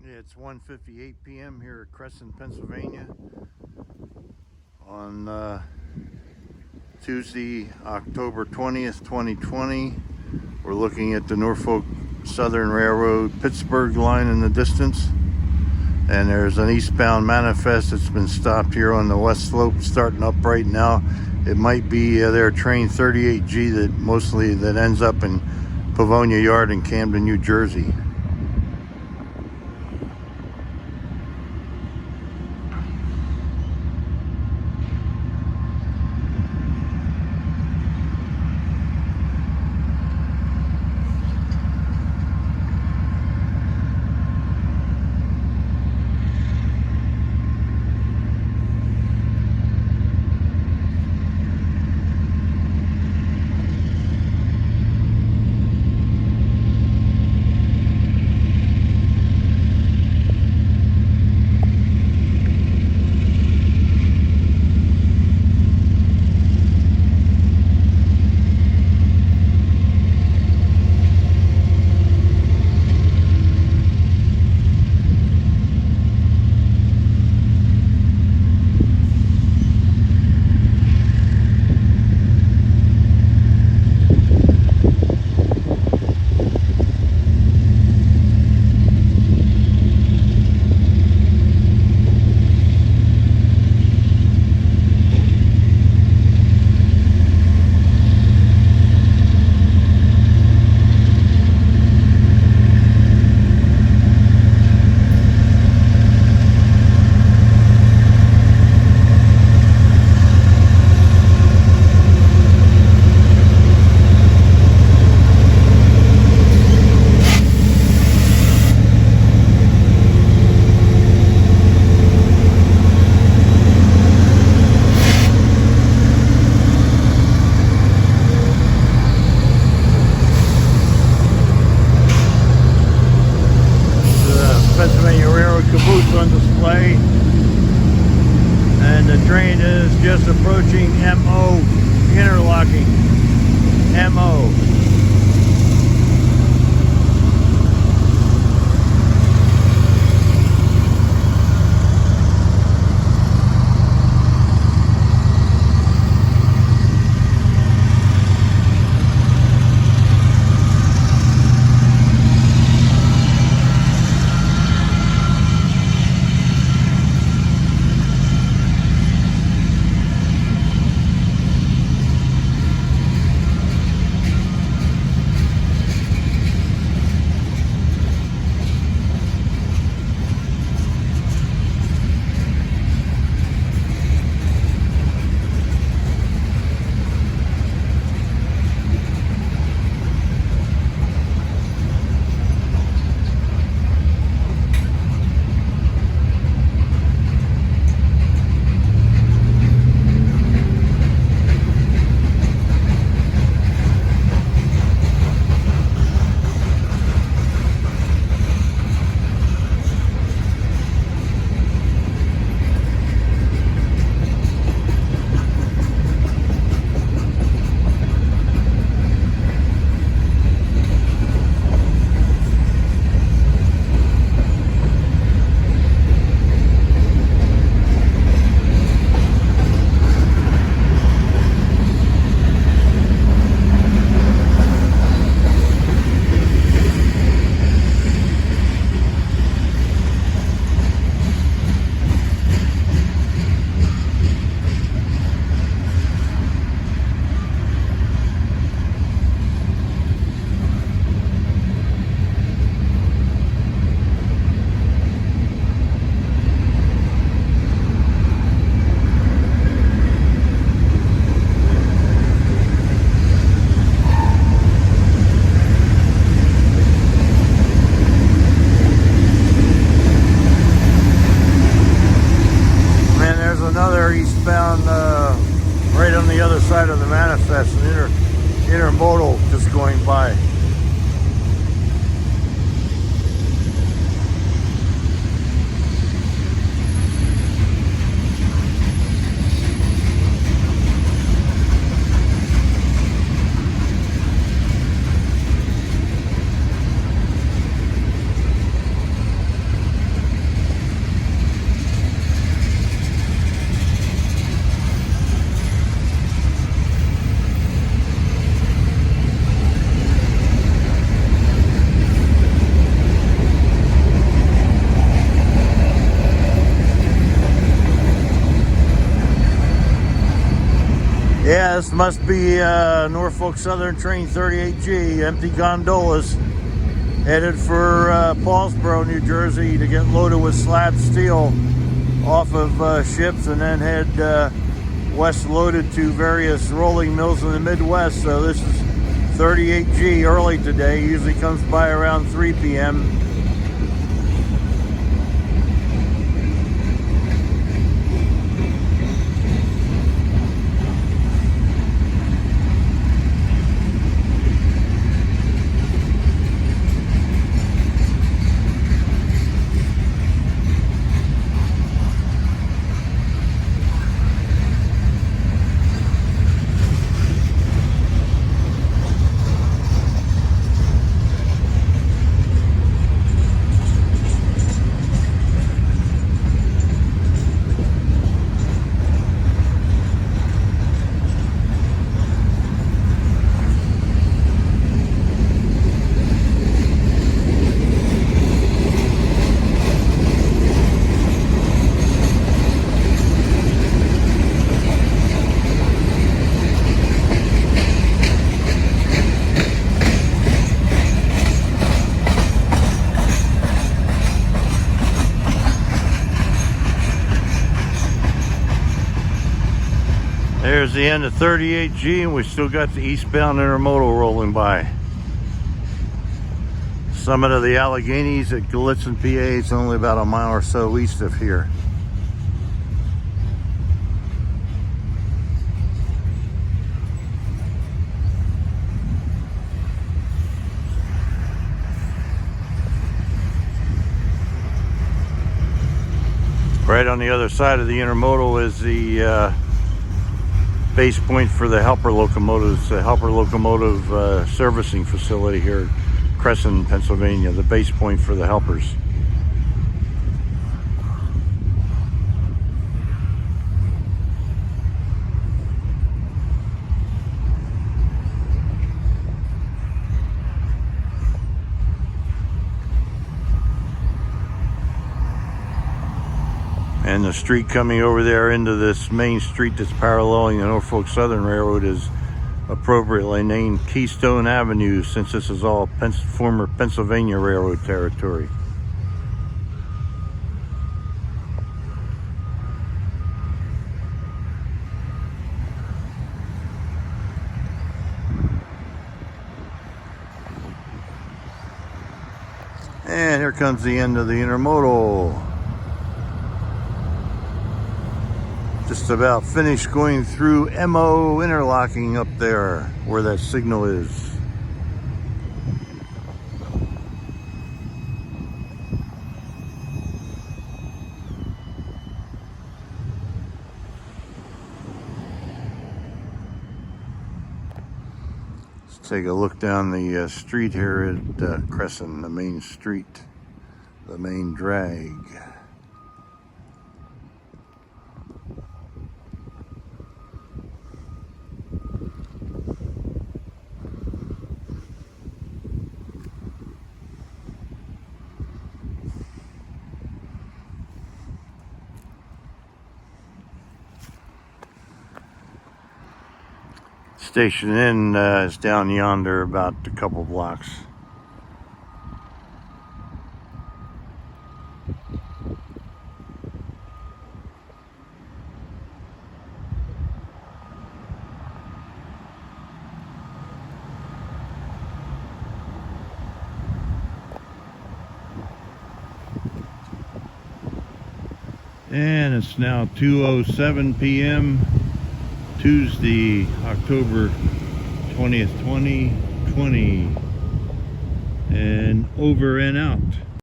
It's 1:58 p.m. here at Cresson, Pennsylvania on Tuesday, October 20th, 2020. We're looking at the Norfolk Southern Railroad Pittsburgh line in the distance. And there's an eastbound manifest that's been stopped here on the west slope, starting up right now. It might be their train 38G that ends up in Pavonia Yard in Camden, New Jersey. Pennsylvania Railroad caboose on display, and the train is just approaching MO, interlocking MO. Another eastbound right on the other side of the manifest, an intermodal just going by. This must be Norfolk Southern Train 38G, empty gondolas, headed for Paulsboro, New Jersey to get loaded with slab steel off of ships and then head west loaded to various rolling mills in the Midwest. So this is 38G early today, usually comes by around 3 p.m. There's the end of 38G, and we still got the eastbound intermodal rolling by. Summit of the Alleghenies at Cresson, PA. It's only about a mile or so east of here. Right on the other side of the intermodal is the base point for the helper locomotives, the helper locomotive servicing facility here at Cresson, Pennsylvania, the base point for the helpers. And the street coming over there into this main street that's paralleling the Norfolk Southern Railroad is appropriately named Keystone Avenue, since this is all former Pennsylvania Railroad territory. And here comes the end of the intermodal. Just about finished going through MO interlocking up there where that signal is. Let's take a look down the street here at Cresson, the main street, the main drag. Station Inn is down yonder about a couple blocks. And it's now 2:07 p.m. Tuesday, October 20th, 2020, and over and out.